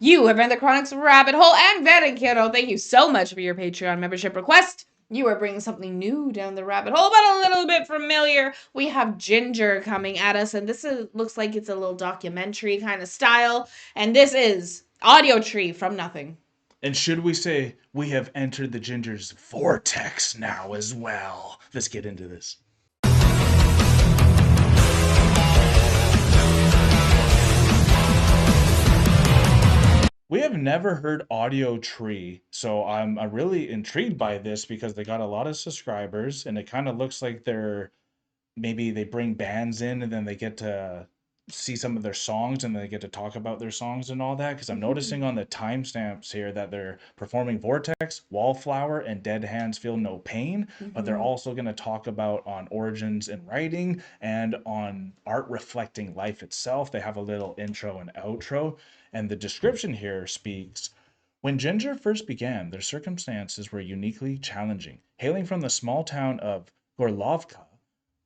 You have been the Chronic's Rabbit Hole and Vaticano. Thank you so much for your Patreon membership request. You are bringing something new down the rabbit hole, but a little bit familiar. We have Jinjer coming at us, and looks like it's a little documentary kind of style. And this is Audiotree from Nothing. And should we say we have entered the Jinjer's Vortex now as well? Let's get into this. We have never heard Audiotree, so I'm really intrigued by this because they got a lot of subscribers, and it kind of looks like maybe they bring bands in and then they get to see some of their songs and they get to talk about their songs and all that. Because I'm noticing on the timestamps here that they're performing Vortex, Wallflower, and Dead Hands Feel No Pain, but they're also going to talk about on origins in writing and on art reflecting life itself. They have a little intro and outro, and the description here speaks. When Jinjer first began, their circumstances were uniquely challenging. Hailing from the small town of Gorlovka,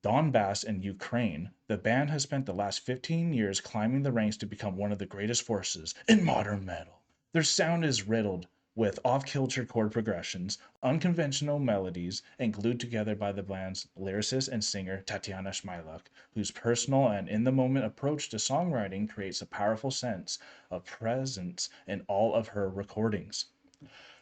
Donbass, and Ukraine, the band has spent the last 15 years climbing the ranks to become one of the greatest forces in modern metal. Their sound is riddled with off-kilter chord progressions, unconventional melodies, and glued together by the band's lyricist and singer Tatiana Shmyluk, whose personal and in-the-moment approach to songwriting creates a powerful sense of presence in all of her recordings.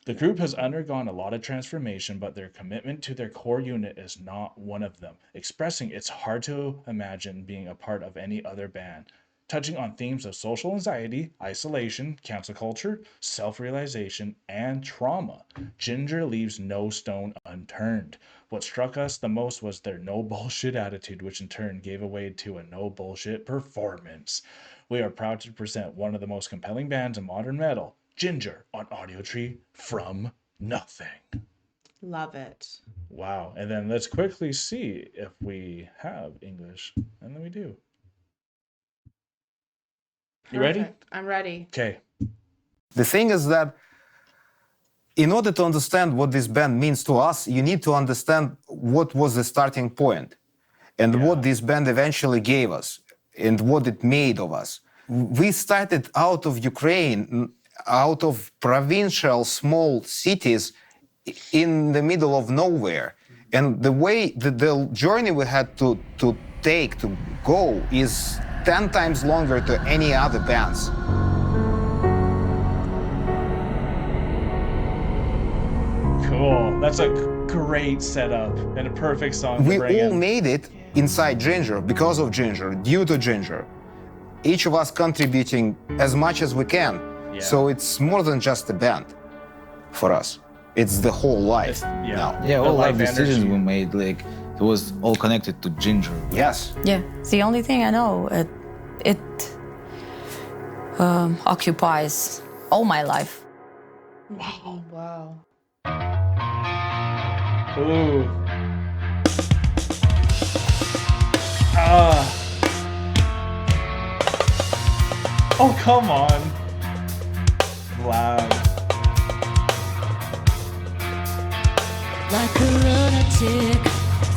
The group has undergone a lot of transformation, but their commitment to their core unit is not one of them, expressing it's hard to imagine being a part of any other band. Touching on themes of social anxiety, isolation, cancel culture, self-realization, and trauma, Jinjer leaves no stone unturned. What struck us the most was their no bullshit attitude, which in turn gave way to a no bullshit performance. We are proud to present one of the most compelling bands in modern metal, Jinjer, on Audiotree from Nothing. Love it. Wow. And then let's quickly see if we have English. And then we do. You ready? I'm ready. Okay. The thing is that in order to understand what this band means to us, you need to understand what was the starting point and what this band eventually gave us and what it made of us. We started out of Ukraine, out of provincial small cities in the middle of nowhere. And the way, the journey we had to take, to go, is 10 times longer to any other bands. Cool. That's a great setup and a perfect song We to bring all in. made it inside Jinjer, because of Jinjer, due to Jinjer. Each of us contributing as much as we can. Yeah. So it's more than just a band for us. It's the whole life now. Yeah, The all life life decisions energy. we made, like, it was all connected to Jinjer. Yes. Yeah, it's the only thing I know. It occupies all my life. Wow. Ooh. Oh, come on. Loud. Like a lunatic,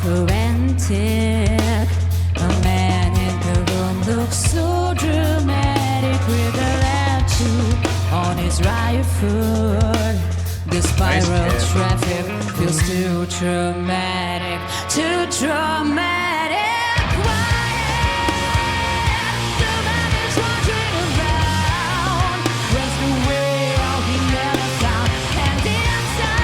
frantic. A man in the room looks so dramatic with a tattoo on his right foot. The spiral traffic feels too dramatic, too dramatic. Quiet, the man is wandering around. Runs away, all he never found. And inside,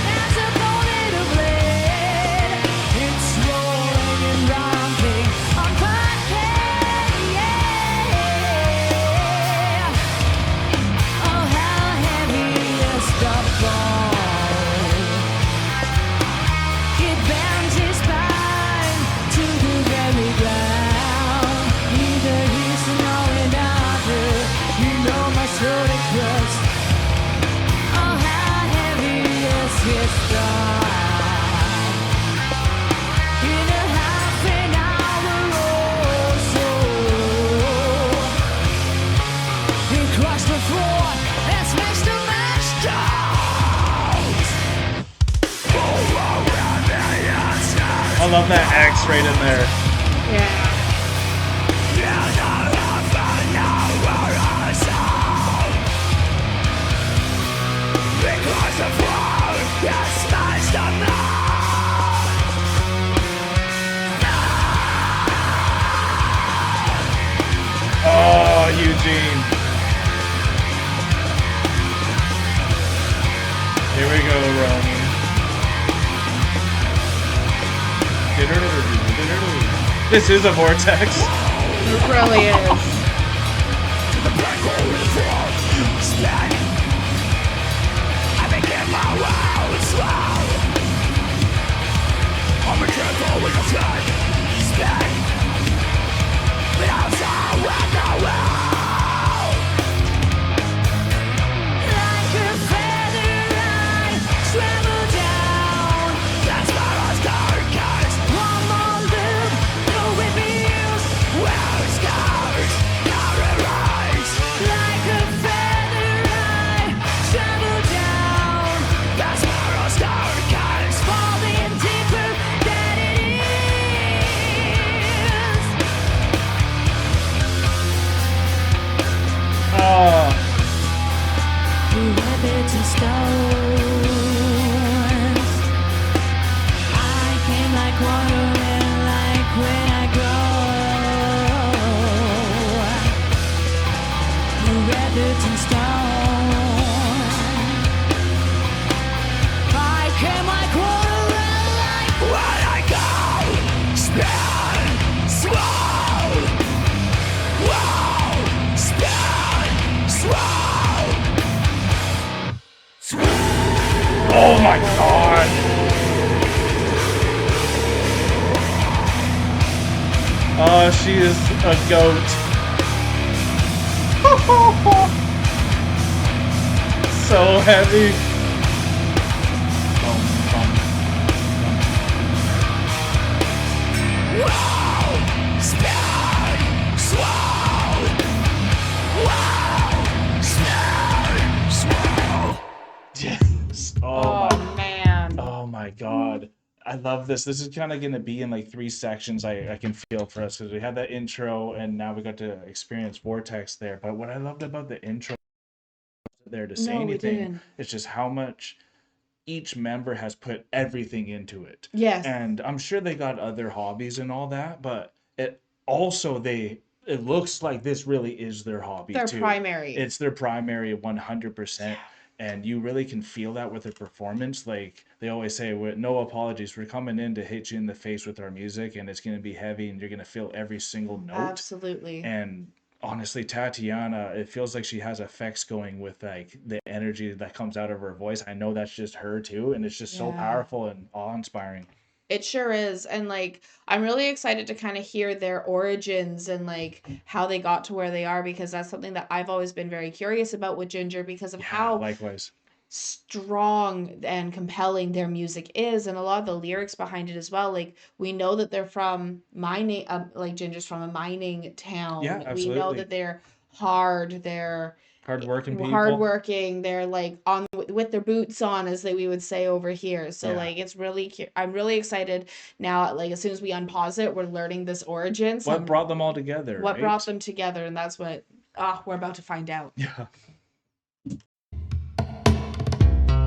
there's a bullet of lead. It's rolling and romping on my head. Oh, how heavy is the fall. It bends his spine to the very ground. Neither he's nor another. You know my soul it hurts. Oh, how heavy is his stride. In a half an hour or so, he crushed the floor and smashed the man's jaws. I love that X right in there. Yeah. This is a vortex. It really is. Like a feather, I travel down. That's where I start, guys. One more loop, no reveals. Well, scars, not erased. Like a feather, I travel down. That's where I start, guys. Falling deeper than it is. Oh, Rabbits and stones. I came like water and like when I grow. Rabbits and stones. I came like water and like when I go. Spin, swirl. Wow, spin, swirl. oh my god. Oh, she is a goat. So heavy. Wow, spin, swirl. Wow, spin, swirl. Yes. Oh, man. Oh my god. I love this. This is kind of going to be in like 3 sections I can feel for us because we had that intro and now we got to experience Vortex there. But what I loved about the intro there to say No, we anything, didn't. it's just how much each member has put everything into it. Yes. And I'm sure they got other hobbies and all that, but it also it looks like this really is their hobby Their too. primary. It's their primary 100%. And you really can feel that with their performance. Like they always say, with no apologies, we're coming in to hit you in the face with our music, and it's going to be heavy, and you're going to feel every single note. Absolutely. And honestly, Tatiana, it feels like she has effects going with like the energy that comes out of her voice. I know that's just her too, and it's just so Yeah. powerful and awe-inspiring. It sure is. And like, I'm really excited to kind of hear their origins and like how they got to where they are, because that's something that I've always been very curious about with Jinjer because of how Likewise. strong and compelling their music is, and a lot of the lyrics behind it as well. Like, we know that they're from mining, like Jinjer's from a mining town. Yeah, We know absolutely. that they're hard, they're Hardworking people. hardworking, they're like on with their boots on, as we would say over here. So Yeah. like, it's really I'm really excited now. Like, as soon as we unpause it, we're learning this origin. So What brought them all together? what right? brought them together, and that's what we're about to find out. Yeah.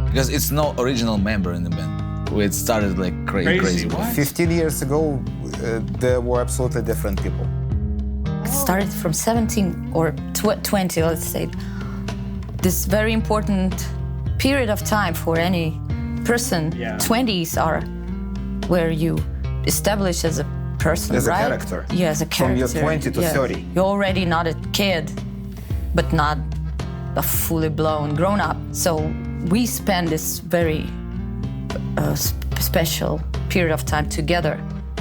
Because it's no original member in the band. It started like crazy. What? 15 years ago, there were absolutely different people. It started from 17 or 20, let's say. This very important period of time for any person. Yeah. 20s are where you establish as a person, As a right? character. Yeah, as a From character. your 20 to Yeah. 30. You're already not a kid, but not a fully blown grown up. So we spend this very special period of time together,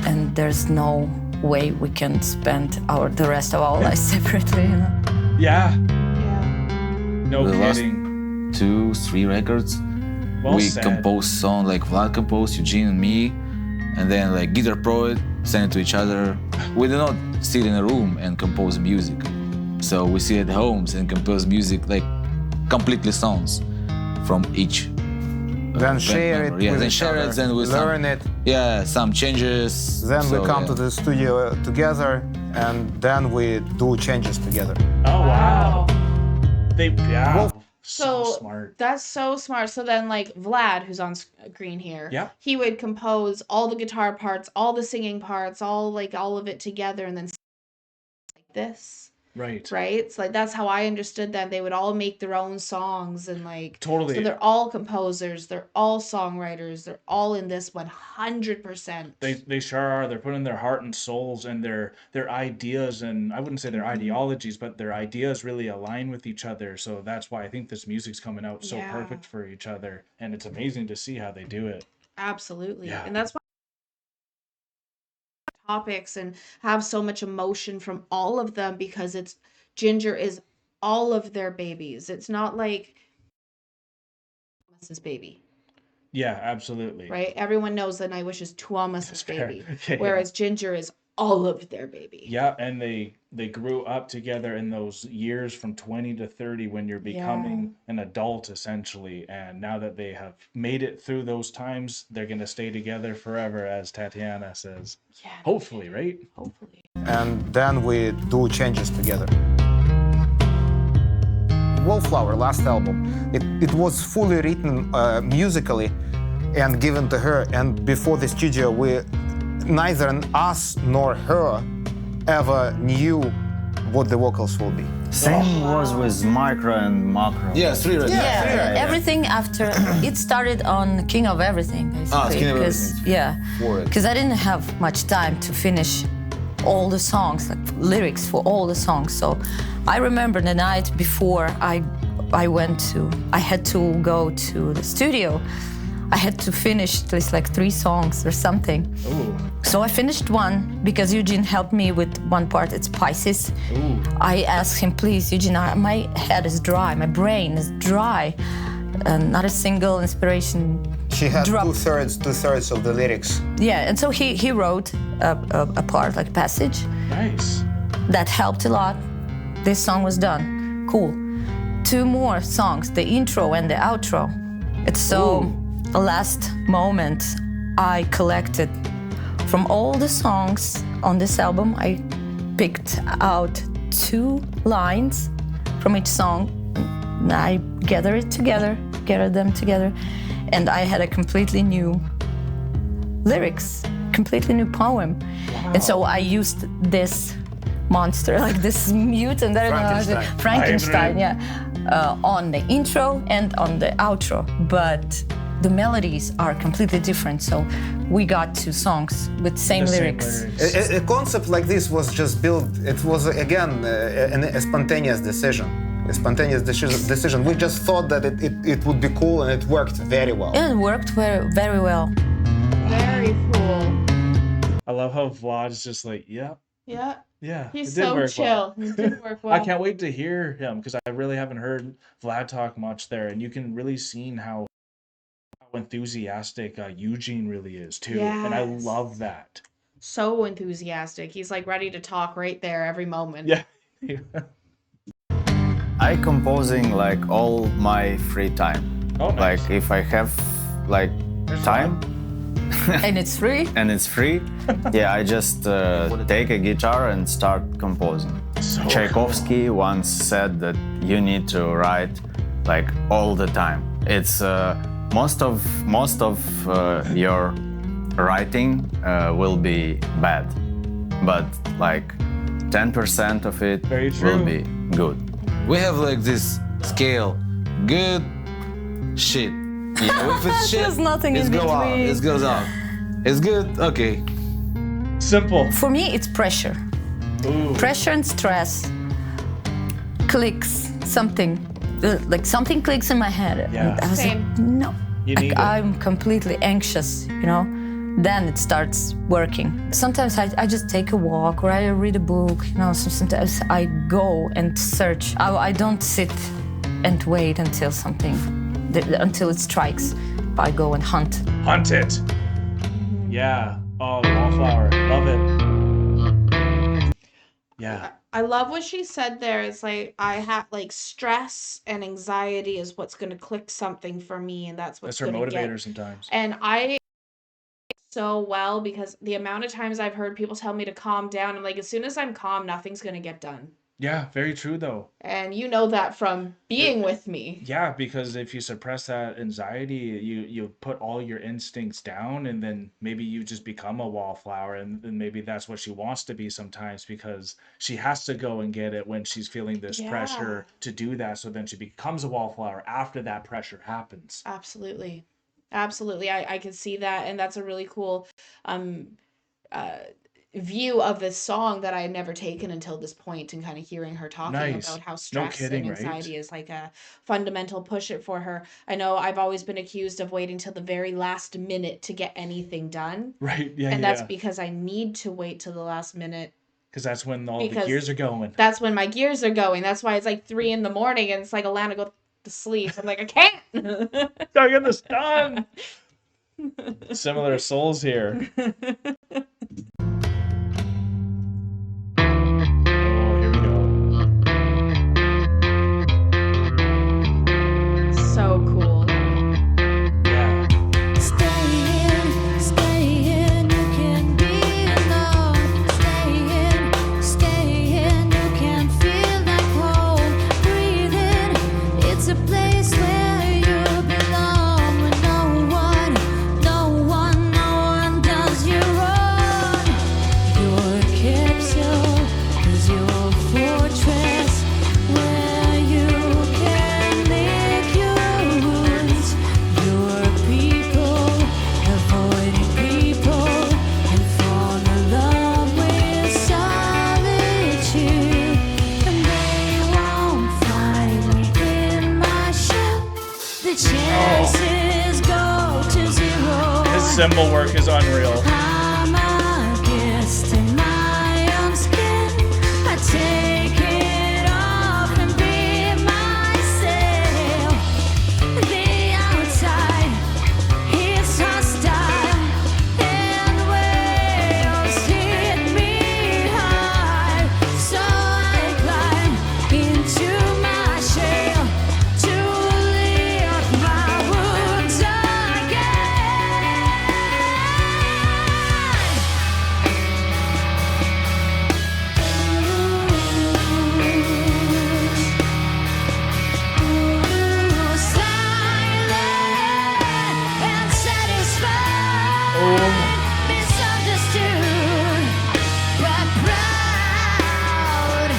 and there's no way we can spend the rest of our lives separately. You know? Yeah. No The last kidding. 2-3 records, Well we said. composed songs like Vlad composed, Eugene and me, and then like Guitar Pro it, send it to each other. We do not sit in a room and compose music. So we sit at homes and compose music like completely songs from each. Then share it member. Yeah, with then each share other, it, then with learn it. some changes. Then we So, come yeah. to the studio together, and then we do changes together. Oh wow. Yeah. Well, so So smart. that's so smart. So then, like Vlad, who's on screen here, Yeah. he would compose all the guitar parts, all the singing parts, all of it together, and then like this. Right. right? So like that's how I understood them. They would all make their own songs and like Totally. so they're all composers, they're all songwriters, they're all in this 100%. They sure are. They're putting their heart and souls and their ideas, and I wouldn't say their ideologies, but their ideas really align with each other. So that's why I think this music's coming out so Yeah. perfect for each other, and it's amazing to see how they do it. Absolutely. Yeah. And that's why topics and have so much emotion from all of them because it's Jinjer is all of their babies. It's not like Thomas's baby, Yeah, absolutely. right? Everyone knows that Nightwish is Thomas's Fair. baby, Yeah. whereas Jinjer is all of their baby. Yeah, and they grew up together in those years from 20 to 30 when you're becoming an adult essentially, and now that they have made it through those times, they're going to stay together forever, as Tatiana says. Yeah. Hopefully, right? Hopefully. And then we do changes together. Wallflower, last album, it was fully written musically and given to her. And before the studio, neither us nor her ever knew what the vocals will be. Same was with micro and macro. Yeah, 3 right? Yeah, everything after it started on King of Everything, basically. King of because Everything. yeah, For it. because I didn't have much time to finish all the songs, like lyrics for all the songs. So I remember the night before I had to go to the studio. I had to finish at least like 3 songs or something. Ooh. So I finished one because Eugene helped me with one part. It's Pisces. Ooh. I asked him, please, Eugene, my head is dry, my brain is dry, and not a single inspiration. She had drop. two-thirds of the lyrics. Yeah, and so he wrote a part, like passage, Nice. that helped a lot. This song was done. Cool. 2 more songs, the intro and the outro. It's so. The last moment I collected from all the songs on this album, I picked out 2 lines from each song. And I gathered them together, and I had a completely new lyrics, completely new poem. Wow. And so I used this monster, like this mutant, I don't know how to say, Frankenstein, yeah, on the intro and on the outro. But the melodies are completely different, so we got 2 songs with same lyrics. A concept like this was just built. It was again a spontaneous decision. A spontaneous decision. We just thought that it would be cool, and it worked very well. Yeah, it worked very well. Very cool. I love how Vlad's just like, yeah. Yeah. He's it did so work chill. well. He did work well. I can't wait to hear him because I really haven't heard Vlad talk much there, and you can really see how enthusiastic Eugene really is too, and I Yes. love that. So enthusiastic. He's like ready to talk right there every moment. Yeah. I composing like all my free time. Oh, nice. Like if I have like time And it's free? and it's free, yeah, I just take a guitar and start composing. So Tchaikovsky once said that you need to write like all the time. It's most of your writing will be bad, but like 10% of it Very will true. be good. We have like this scale. Good shit. Yeah, if it's shit, There's nothing it's in go out. between. It goes out. It's good. Okay. simple. For me, it's pressure. Ooh. Pressure and stress. Clicks, something. Like something clicks in my head. Yeah. And I was Same. like, no. You Like, need it. I'm completely anxious, you know? Then it starts working. Sometimes I just take a walk or I read a book, you know? Sometimes I go and search. I don't sit and wait until until it strikes. I go and hunt. Hunt it. Yeah. Oh, Wallflower. Love it. Yeah. I love what she said there. It's like I have like stress and anxiety is what's gonna click something for me, and that's what's That's her gonna motivator get. sometimes. And I so well because the amount of times I've heard people tell me to calm down, I'm like, as soon as I'm calm, nothing's gonna get done. Yeah, very true though. And you know that from being with me. Yeah, because if you suppress that anxiety, you put all your instincts down, and then maybe you just become a wallflower, and then maybe that's what she wants to be sometimes because she has to go and get it when she's feeling this Yeah. pressure to do that. So then she becomes a wallflower after that pressure happens. Absolutely. Absolutely. I can see that. And that's a really cool um view of this song that I had never taken until this point, and kind of hearing her talking Nice. about how No stress kidding, and right? anxiety is like a fundamental push it for her. I know I've always been accused of waiting till the very last minute to get anything done. Right. Yeah, And that's yeah. because I need to wait till the last minute Because that's when all the because gears are going. that's when my gears are going. That's why it's like 3 in the morning and it's like, Alanna, go to sleep. I'm like, I can't. Gotta get this done. Similar souls here. Oh, here we go. So cool. Yeah. Stay in, you can be alone. Stay in, you can feel that cold. Breathe in, it's a place where you belong. When no one does you wrong. Your capsule is your fortress where you can lick your wounds. Your people, avoiding people, and fall in love with solitude. And they won't find me in my ship. The chances go to zero. His symbol work is unreal. I'm a guest in my own skin. I take it off and be myself. The outside is hostile, and waves hit me hard. So I climb into my shell to lick my wounds again. Silent and satisfied, misunderstood but proud.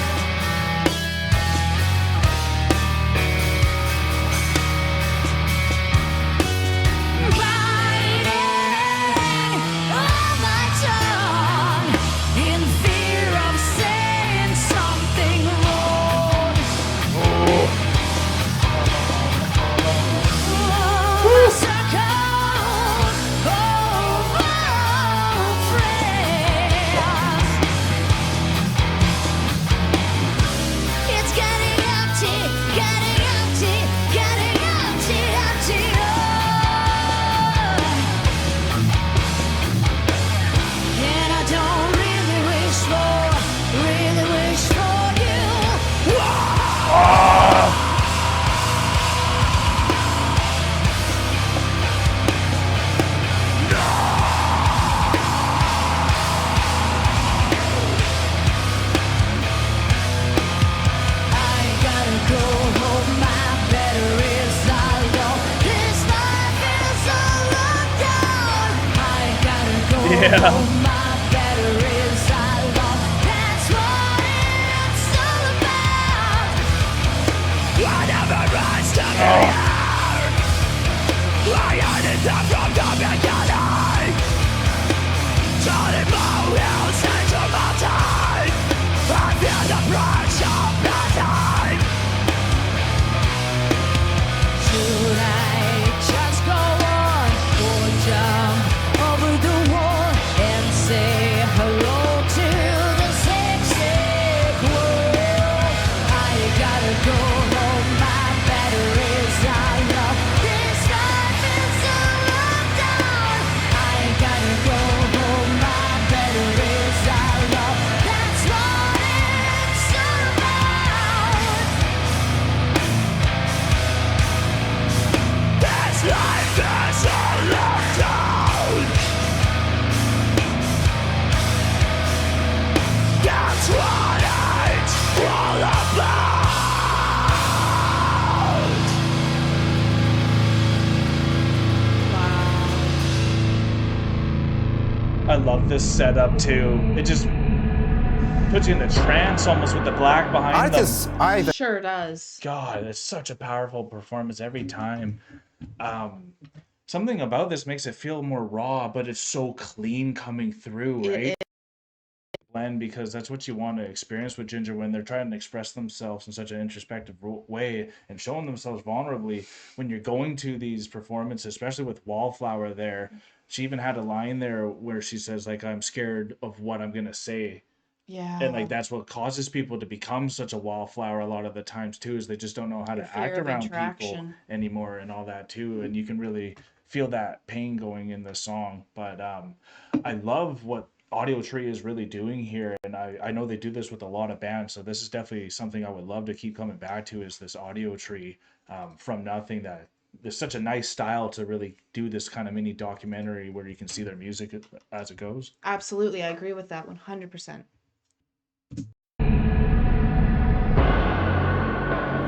Biting on my tongue in fear of saying something wrong. It's getting empty, empty. And I don't really wish for you. I gotta go home, my battery's all low. This life is a lockdown. I gotta go home, my battery's all low. That's what it's all about. I never rise to the end. I had it up from the beginning. Turning my wheels into mountain. I feel the pressure building. Should I just go on or jump over the wall and say hello to the sick world? I gotta go home, my battery's all low. This life is a lockdown. love this setup too. It just puts you in a trance almost with the black behind Artists them. either Sure does. God, it's such a powerful performance every time. Something about this makes it feel more raw, but it's so clean coming through, right? Blend, because that's what you want to experience with Jinjer when they're trying to express themselves in such an introspective way and showing themselves vulnerably. When you're going to these performances, especially with Wallflower there, she even had a line there where she says, like, I'm scared of what I'm gonna say. Yeah. And like that's what causes people to become such a wallflower a lot of the times too, is they just don't know how to act around people anymore and all that too. And you can really feel that pain going in the song. But I love what Audiotree is really doing here, and I know they do this with a lot of bands, so this is definitely something I would love to keep coming back to, is this Audiotree from nothing. That there's such a nice style to really do this kind of mini documentary where you can see their music as it goes. Absolutely, I agree with that 100%.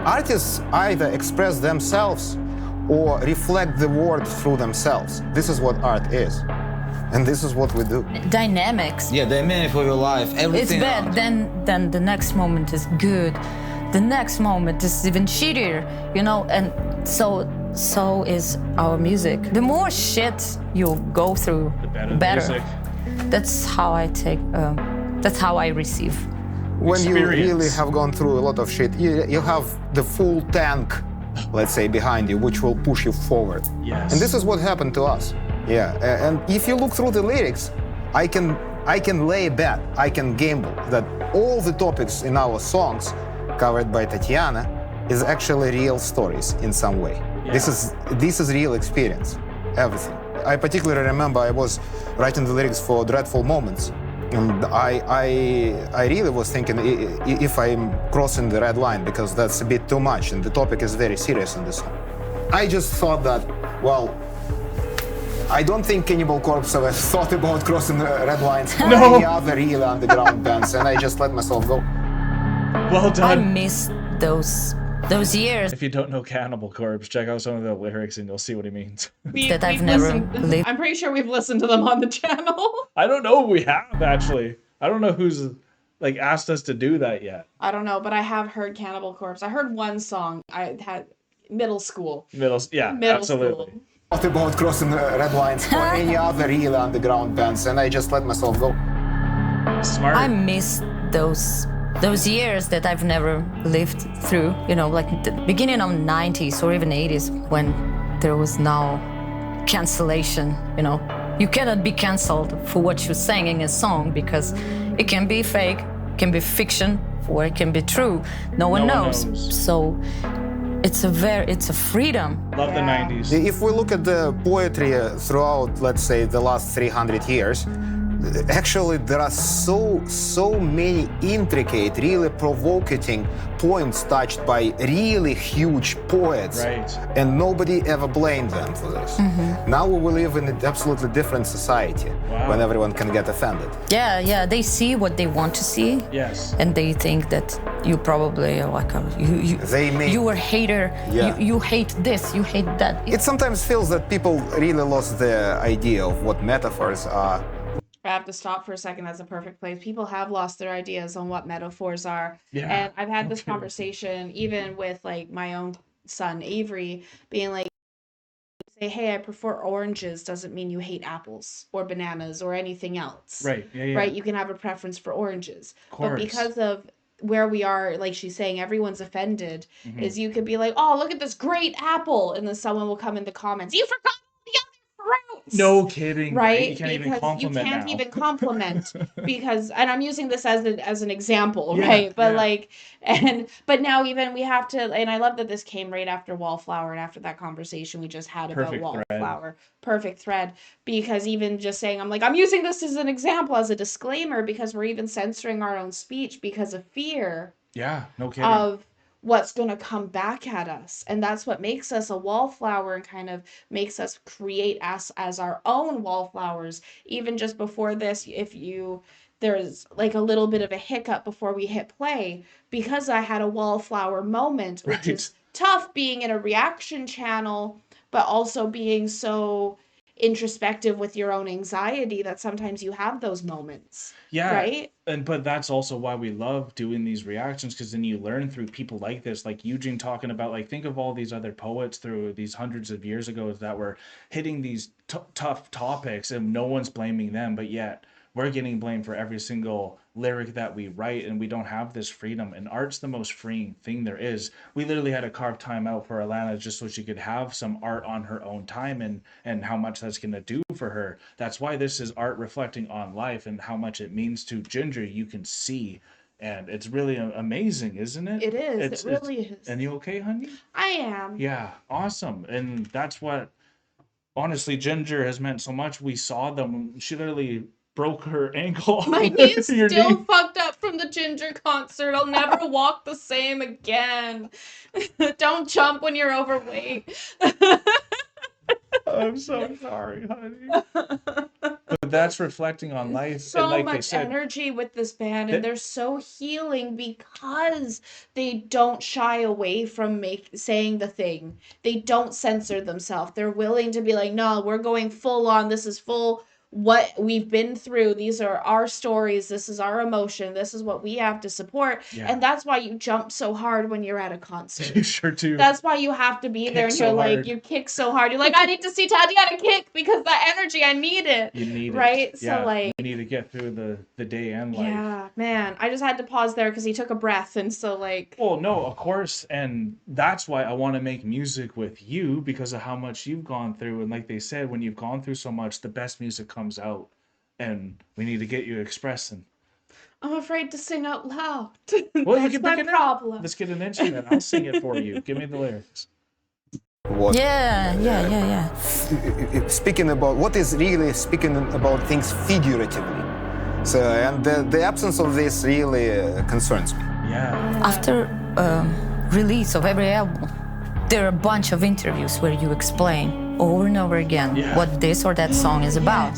Artists either express themselves or reflect the world through themselves. This is what art is. And this is what we do. Dynamics. Yeah, dynamic of your life, It's everything. bad, then the next moment is good. The next moment is even shittier, you know, and so is our music. The more shit you go through, The better. better the music. That's how I take, that's how I receive. When you really Experience. have gone through a lot of shit, you have the full tank, let's say, behind you, which will push you forward. Yes. And this is what happened to us. Yeah, and if you look through the lyrics, I can lay a bet, I can gamble that all the topics in our songs covered by Tatiana is actually real stories in some way. Yeah. This is real experience, everything. I particularly remember I was writing the lyrics for Dreadful Moments, and I really was thinking if I'm crossing the red line, because that's a bit too much, and the topic is very serious in this song. I just thought that, well, I don't think Cannibal Corpse ever thought about crossing the red lines or No. any other real underground bands, and I just let myself go. Well I done. miss those years If you don't know Cannibal Corpse, check out some of the lyrics and you'll see what he means. that I've never lived. I'm pretty sure we've listened to them on the channel. I don't know if we have, actually. I don't know who's like asked us to do that yet. I don't know, but I have heard Cannibal Corpse. I heard one song. I had middle school. Middle absolutely. School. Thought about crossing the red lines or any other real underground bands, and I just let myself go. Smart. I miss those years that I've never lived through, you know, like the beginning of 90s or even 80s, when there was no cancellation, you know. You cannot be canceled for what you're saying in a song, because it can be fake, can be fiction, or it can be true. No one knows. So it's a freedom. Love the 90s. If we look at the poetry throughout, let's say, the last 300 years, actually there are so many intricate, really provocating points touched by really huge poets, Right. and nobody ever blamed them for this. Now we live in an absolutely different society when everyone can get offended. Yeah, they see what they want to see. Yes. And they think that you probably are like you were a hater. Yeah. You hate this. You hate that. It sometimes feels that people really lost the idea of what metaphors are. I have to stop for a second. That's a perfect place. People have lost their ideas on what metaphors are. Yeah. And I've had this conversation even with like my own son, Avery, being like, say, hey, I prefer oranges doesn't mean you hate apples or bananas or anything else. Right. Yeah. Right? You can have a preference for oranges. Of But course. because of where we are, like she's saying, everyone's offended, Mm-hmm. is you could be like, oh, look at this great apple. And then someone will come in the comments, you forgot all the other fruits. No kidding. Right? You can't even Because compliment you can't now. even compliment because, and I'm using this as an example, Yeah, right? But yeah. like, but now even we have to, and I love that this came right after Wallflower and after that conversation we just had Perfect about thread. Wallflower. Perfect thread. Because even just saying, I'm using this as an example, as a disclaimer, because we're even censoring our own speech because of fear Yeah. No kidding. of what's going to come back at us. And that's what makes us a wallflower and kind of makes us create us as our own wallflowers. Even just before this, there's like a little bit of a hiccup before we hit play, because I had a wallflower moment, which is tough being in a reaction channel, but also being so introspective with your own anxiety, that sometimes you have those moments. Yeah. Right? But that's also why we love doing these reactions, because then you learn through people like this, like Eugene talking about, like, think of all these other poets through these hundreds of years ago that were hitting these tough topics, and no one's blaming them, but yet we're getting blamed for every single lyric that we write, and we don't have this freedom. And art's the most freeing thing there is. We literally had to carve time out for Alanna just so she could have some art on her own time, and how much that's going to do for her. That's why this is art reflecting on life, and how much it means to Jinjer, you can see. And it's really amazing, isn't it? It is. It really is. And you okay, honey? I am. Yeah, awesome. And that's what, honestly, Jinjer has meant so much. We saw them. She literally broke her ankle. My knee's Your still knee. fucked up from the Jinjer concert. I'll never walk the same again. Don't jump when you're overweight. I'm so sorry, honey. But that's reflecting on life. So and like they much said, energy with this band, and they're so healing because they don't shy away from saying the thing. They don't censor themselves. They're willing to be like, no, we're going full on. This is full what we've been through. These are our stories. This is our emotion. This is what we have to support. Yeah. And that's why you jump so hard when you're at a concert. you sure do. That's why you have to be there, and so you're like, hard. you kick so hard. You're like, I need to see Tatiana kick because that energy, I need it. You need it. Right? Yeah, So like, you need to get through the day and life. yeah, man. I just had to pause there because he took a breath, and so like, Well, no, of course, and that's why I want to make music with you, because of how much you've gone through. And like they said, when you've gone through so much, the best music comes out, and we need to get you expressing. I'm afraid to sing out loud. Well, you That's can my pick it up. problem. Let's get an instrument. I'll sing it for you. Give me the lyrics. What Yeah. speaking about what is really speaking about things figuratively. So, and the absence of this really concerns me. Yeah. After release of every album, there are a bunch of interviews where you explain over and over again Yeah. what this or that song is about.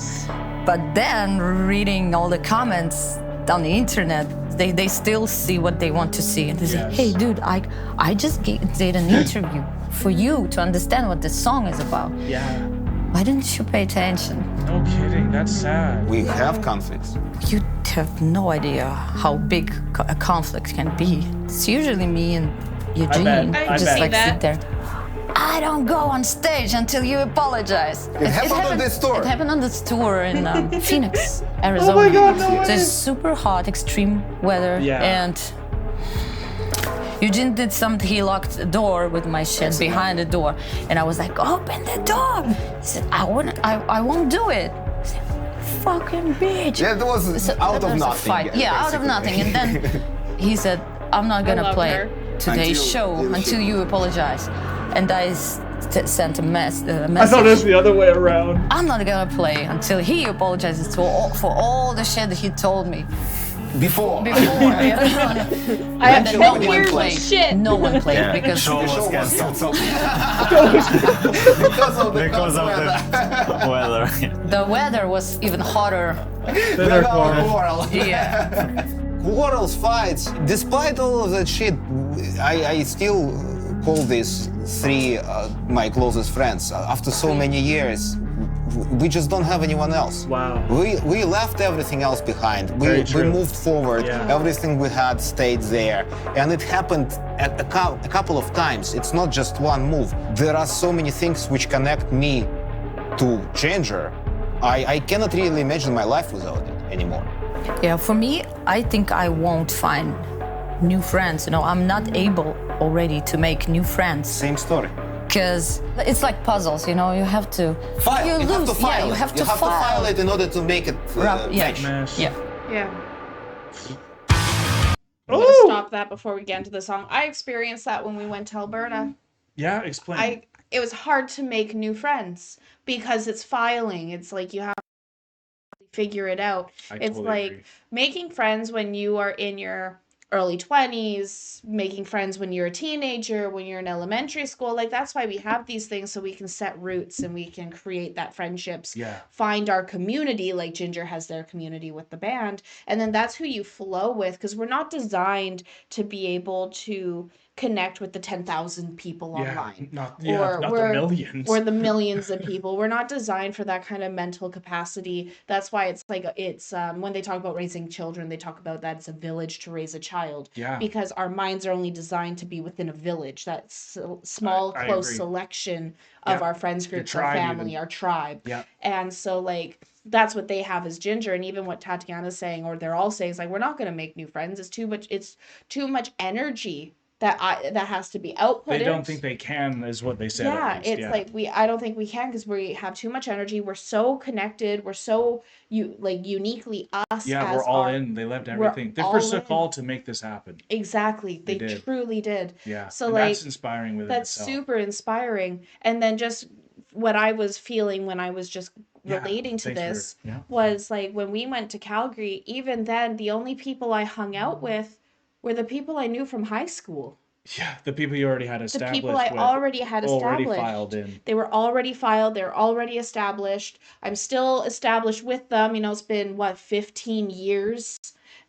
But then reading all the comments on the internet, they still see what they want to see. And they say, Yes. hey, dude, I just did an interview for you to understand what this song is about. Yeah. Why didn't you pay attention? No kidding. That's sad. We have conflicts. You have no idea how big a conflict can be. It's usually me and Eugene I just bet. like that. sit there. I don't go on stage until you apologize. It happened on this tour. It happened on this tour in Phoenix, Arizona. Oh my God, no way. So it's super hot, extreme weather, Yeah. and Eugene did something. He locked the door with my shit behind the door, and I was like, "Open the door." He said, I won't do it." I said, "Fucking bitch." That was So out there of was a nothing. fight. Yeah, out of basically. nothing. And then he said, "I'm not gonna love play her. today's Until show you until show." you apologize." And I sent a message. I thought it was the other way around. I'm not gonna play until he apologizes for all the shit that he told me Before. before. I have Mention 10 one years of place. shit. No one played Yeah, because show was cancelled because of the because of weather. the weather. the weather was even hotter. Then our car. Quarrel. Yeah. Quarrels, fights. Despite all of that shit, I still call these three my closest friends. After so many years, we just don't have anyone else. Wow. We left everything else behind. Very We true. moved forward. Yeah. Everything we had stayed there. And it happened a couple of times. It's not just one move. There are so many things which connect me to Jinjer. I cannot really imagine my life without it anymore. Yeah, for me, I think I won't find new friends. You know, I'm not able already to make new friends Same story. because it's like puzzles. You know, you have to File. You have lose. to file Yeah, you it. have to to file it in order to make it Yeah. match. Mesh. Yeah. Yeah. I'm gonna stop that before we get into the song. I experienced that when we went to Alberta. Yeah, explain. It was hard to make new friends because it's filing. It's like you have to figure it out. I It's totally like agree. making friends when you are in your early 20s, making friends when you're a teenager, when you're in elementary school. Like that's why we have these things, so we can set roots and we can create that friendships. Yeah. Find our community, like Jinjer has their community with the band, and then that's who you flow with, because we're not designed to be able to connect with the 10,000 people online. Not the millions. Or the millions of people. We're not designed for that kind of mental capacity. That's why it's like, it's when they talk about raising children, they talk about that it's a village to raise a child. Yeah. Because our minds are only designed to be within a village, that small, I close agree. selection of our friends groups, our tribe family, even. our tribe. Yeah. And so, like, that's what they have as Jinjer. And even what Tatiana's saying, or they're all saying, is like, we're not going to make new friends. It's too much energy that has to be outputted. They don't think they can, is what they said. Yeah, it's like I don't think we can, because we have too much energy. We're so connected. We're so uniquely us. Yeah, as we're all in. They left everything. They first took all to make this happen. Exactly, they truly did. Yeah, so and like that's inspiring within that's itself. super inspiring. And then just what I was feeling when I was just relating to this was like when we went to Calgary. Even then, the only people I hung out with were the people I knew from high school. Yeah, the people you already had established. The people I already had established. Already filed in. They were already filed. They're already established. I'm still established with them. You know, it's been 15 years,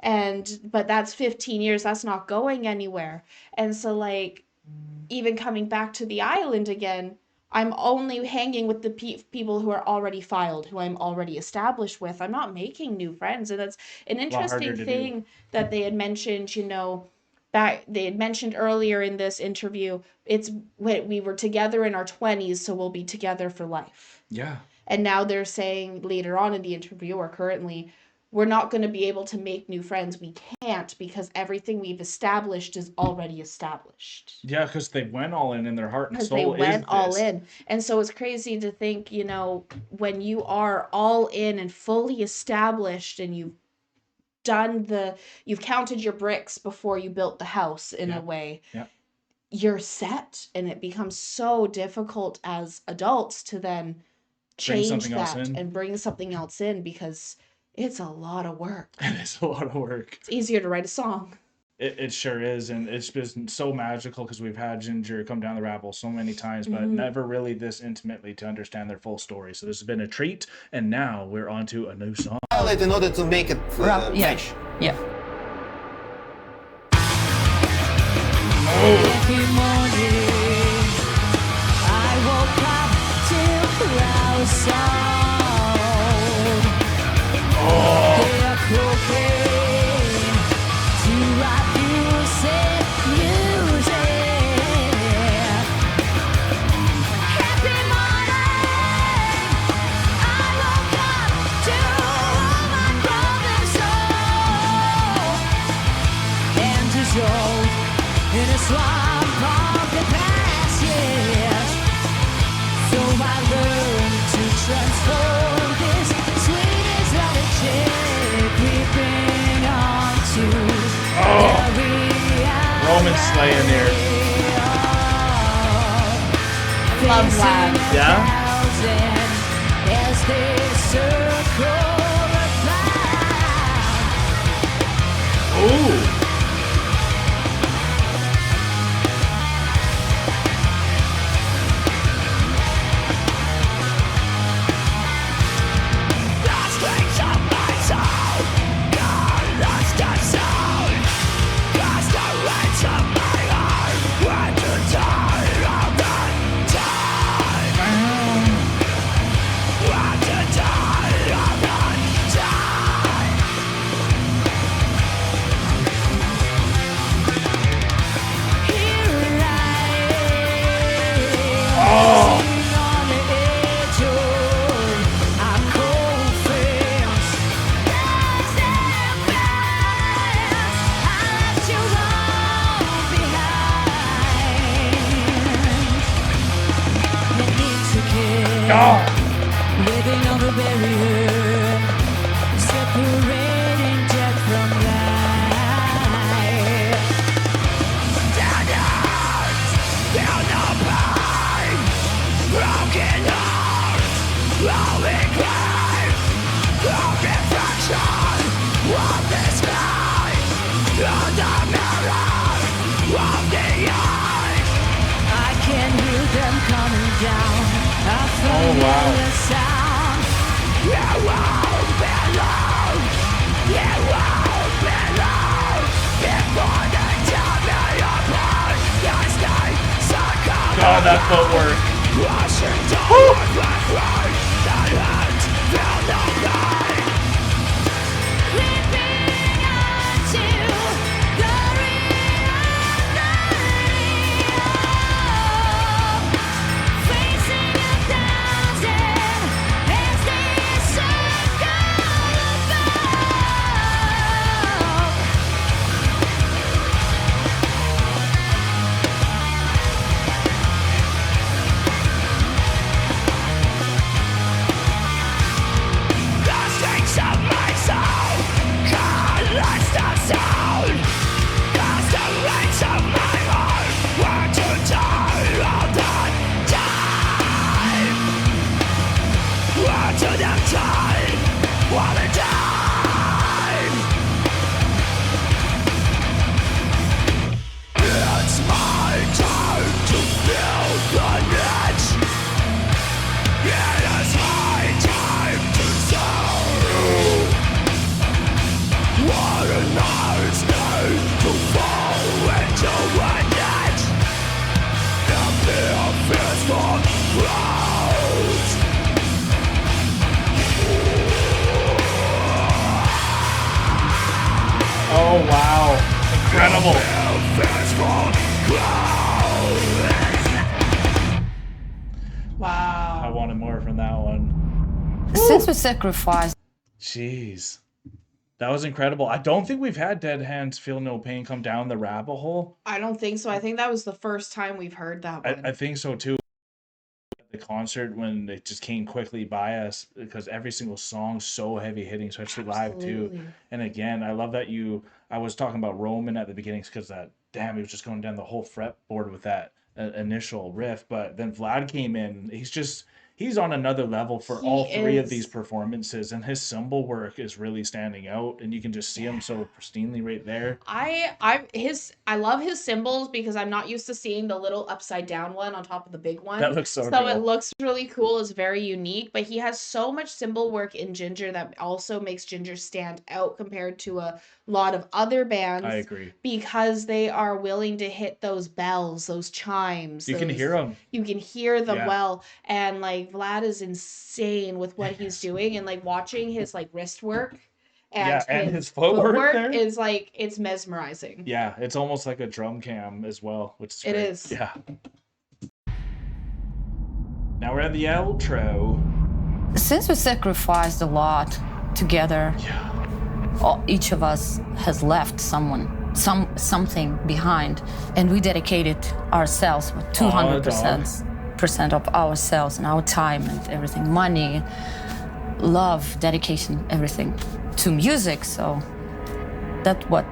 but that's 15 years. That's not going anywhere. And so, like, even coming back to the island again, I'm only hanging with the people who are already filed, who I'm already established with. I'm not making new friends, and that's an interesting thing that they had mentioned. You know, that they had mentioned earlier in this interview. It's we were together in our 20s, so we'll be together for life. Yeah. And now they're saying later on in the interview, or currently, we're not going to be able to make new friends. We can't, because everything we've established is already established. Yeah, because they went all in their heart and soul. Because they went all in. And so it's crazy to think, you know, when you are all in and fully established, and you've counted your bricks before you built the house in a way, you're set. And it becomes so difficult as adults to then change that and bring something else in, because it's a lot of work. It is a lot of work. It's easier to write a song. It sure is, and it's been so magical, because we've had Jinjer come down the rabbit hole so many times, but never really this intimately to understand their full story. So this has been a treat, and now we're on to a new song. In order to make it match. Yeah. Every morning I woke up to clouds sound. They are cocaine to rock music. Happy morning, I woke up to all my brothers soul and dissolved in a swamp of the past years. So I learned to transform this sweetest religion creeping onto Roman slaying here. Love that. Yeah? As they circle around. Ooh. Living on the barrier, separating death from life. Down the pain, broken hearts, rolling climb, the reflection of the sky, on the mirror of the eyes. I can hear them coming down. Oh, wow. Sound. You won't be alone. You won't be alone. Before they tear me apart, Oh, that footwork. Oh, wow. Incredible. Wow. I wanted more from that one. Since we sacrificed, Jeez. That was incredible. I don't think we've had Dead Hands Feel No Pain come down the rabbit hole. I don't think so. I think that was the first time we've heard that one. I think so too. The concert when it just came quickly by us because every single song's so heavy hitting, especially live too. Absolutely. And again, I love that I was talking about Roman at the beginning because he was just going down the whole fretboard with that initial riff. But then Vlad came in. He's on another level for all three of these performances, and his cymbal work is really standing out, and you can just see him so pristinely right there. I love his cymbals because I'm not used to seeing the little upside down one on top of the big one. That looks so So cool. it looks really cool. It's very unique, but he has so much cymbal work in Jinjer that also makes Jinjer stand out compared to a lot of other bands. I agree. Because they are willing to hit those bells, those chimes. You can hear them. You can hear them Yeah. well. And like Vlad is insane with what he's doing, and like watching his like wrist work and his footwork there. is like, it's mesmerizing. Yeah, it's almost like a drum cam as well, which is great. It is. Yeah. Now we're at the outro. since we sacrificed a lot together, each of us has left something behind, and we dedicated ourselves with 200% of ourselves and our time and everything, money, love, dedication, everything to music. So that's what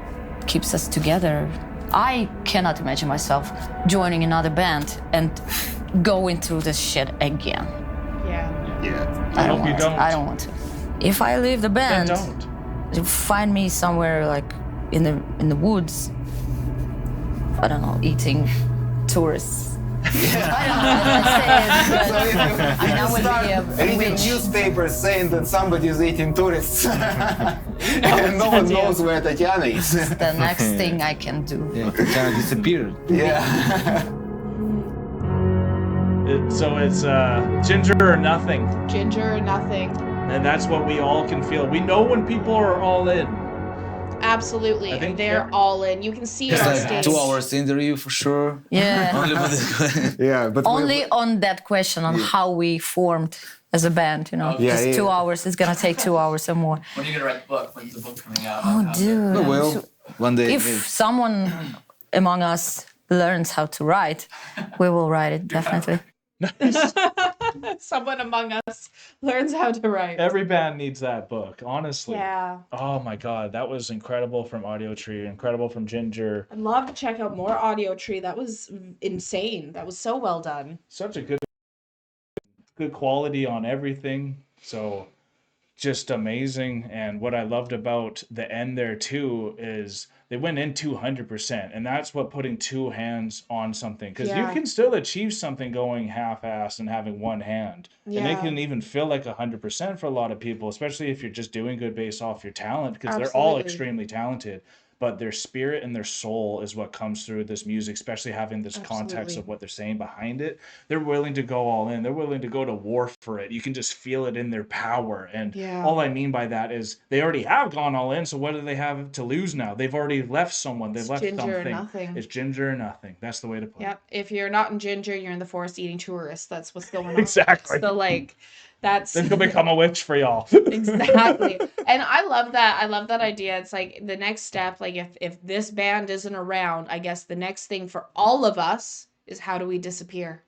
keeps us together. I cannot imagine myself joining another band and going through this shit again. Yeah. I hope you don't. I don't want to. If I leave the Then band, don't. find me somewhere like in the woods. I don't know, eating tourists. I don't know how to say it, but I know what Reading newspapers saying that somebody is eating tourists, and no one knows where Tatiana is. the next thing I can do. Yeah, Tatiana disappeared. Yeah. So it's Jinjer or nothing, Jinjer or nothing. and that's what we all can feel. We know when people are all in. Absolutely. I think, And they're all in. You can see it It's on like stage. 2 hours interview for sure. Yeah. Only for this. Yeah, but Only on that question on how we formed as a band, you know. Yeah, Just yeah. 2 hours. It's gonna take 2 hours or more. When are you gonna write the book? When's the book coming out? Oh, dude. Oh, well, one day. If someone among us learns how to write, we will write it definitely. Someone among us learns how to write. Every band needs that book, honestly. Yeah. Oh my god, that was incredible from Audiotree, incredible from Jinjer. I'd love to check out more Audiotree. That was insane. That was so well done. Such a good quality on everything. So just amazing. And what I loved about the end there too is they went in 200%, and that's what putting two hands on something, because you Yeah. can still achieve something going half-assed and having one hand, and it Yeah. can even feel like 100% for a lot of people, especially if you're just doing good based off your talent, because they're all Absolutely. extremely talented. but their spirit and their soul is what comes through this music, especially having this context Absolutely. of what they're saying behind it. They're willing to go all in. They're willing to go to war for it. You can just feel it in their power. And Yeah. all I mean by that is they already have gone all in. So what do they have to lose now? They've already left someone. They've It's left Jinjer or something. nothing. It's Jinjer or nothing. That's the way to put it. Yep. If you're not in Jinjer, you're in the forest eating tourists. That's what's going on. Exactly. So like, that's Then go become a witch for y'all. exactly. And I love that. I love that idea. It's like the next step, like if this band isn't around, I guess the next thing for all of us is how do we disappear?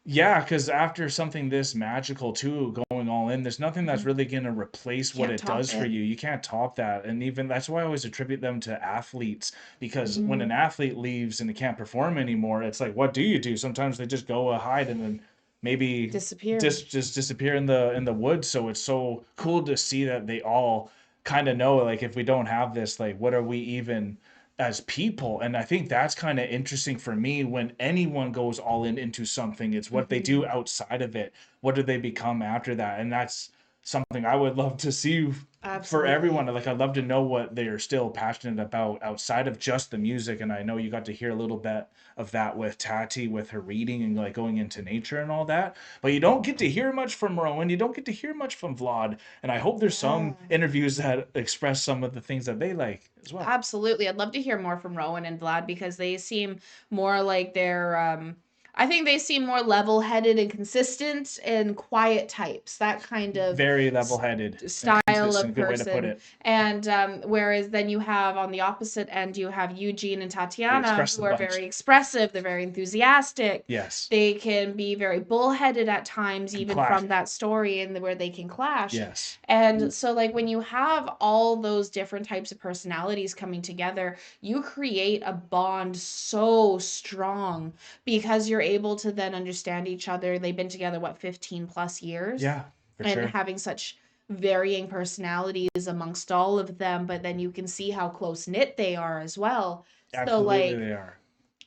Yeah, because after something this magical too, going all in, there's nothing that's really going to replace what Can't it does top for it. you. You can't top that. And even that's why I always attribute them to athletes, because when Mm-hmm. an athlete leaves and they can't perform anymore, it's like, what do you do? Sometimes they just go hide and then maybe Disappear. just disappear in the woods. So it's so cool to see that they all kind of know, like, if we don't have this, like, what are we even as people? And I think that's kind of interesting for me. When anyone goes all in into something, it's what they do outside of it. What do they become after that? And that's something I would love to see for Absolutely. everyone. Like, I'd love to know what they are still passionate about outside of just the music. And I know you got to hear a little bit of that with Tati, with her reading and like going into nature and all that, but you don't get to hear much from Rowan. You don't get to hear much from Vlad. And I hope there's some interviews that express some of the things that they like as well. Absolutely. I'd love to hear more from Rowan and Vlad because they seem more like they're I think they seem more level-headed and consistent and quiet types. That kind of Very level-headed and style of consistent. Good way to put person. it. And whereas then you have on the opposite end, you have Eugene and Tatiana, expressive who are bunch. very expressive. They're very enthusiastic. Yes. They can be very bullheaded at times, even clash. from that story, and where they can clash. Yes. And so, like, when you have all those different types of personalities coming together, you create a bond so strong because you're able to then understand each other. They've been together, what, 15 plus years? Yeah, for And sure. having such varying personalities amongst all of them, but then you can see how close knit they are as well. So, Absolutely, like, they are.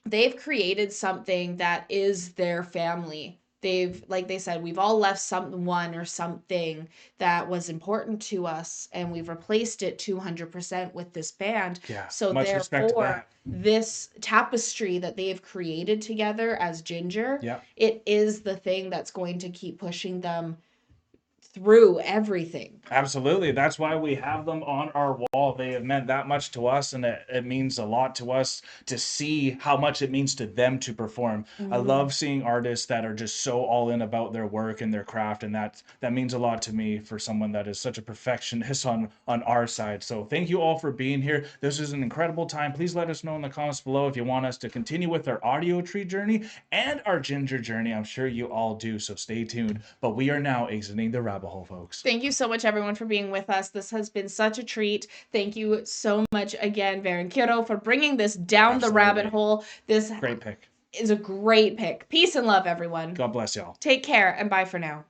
they've created something that is their family. They've, like they said, we've all left someone or something that was important to us, and we've replaced it 200% with this band. Yeah, So much respect to therefore, that. this tapestry that they've created together as Jinjer, Yeah. it is the thing that's going to keep pushing them through everything. Absolutely. That's why we have them on our wall. They have meant that much to us, and it means a lot to us to see how much it means to them to perform. I love seeing artists that are just so all in about their work and their craft, and that means a lot to me for someone that is such a perfectionist on our side. So thank you all for being here. This is an incredible time. Please let us know in the comments below if you want us to continue with our Audiotree journey and our Jinjer journey. I'm sure you all do, so stay tuned. But we are now exiting the rabbit hole, folks. Thank you so much, everyone, for being with us. This has been such a treat. Thank you so much again, Kiro, for bringing this down the rabbit Absolutely. hole. This Great pick. is a great pick. Peace and love, everyone. God bless y'all. Take care and bye for now.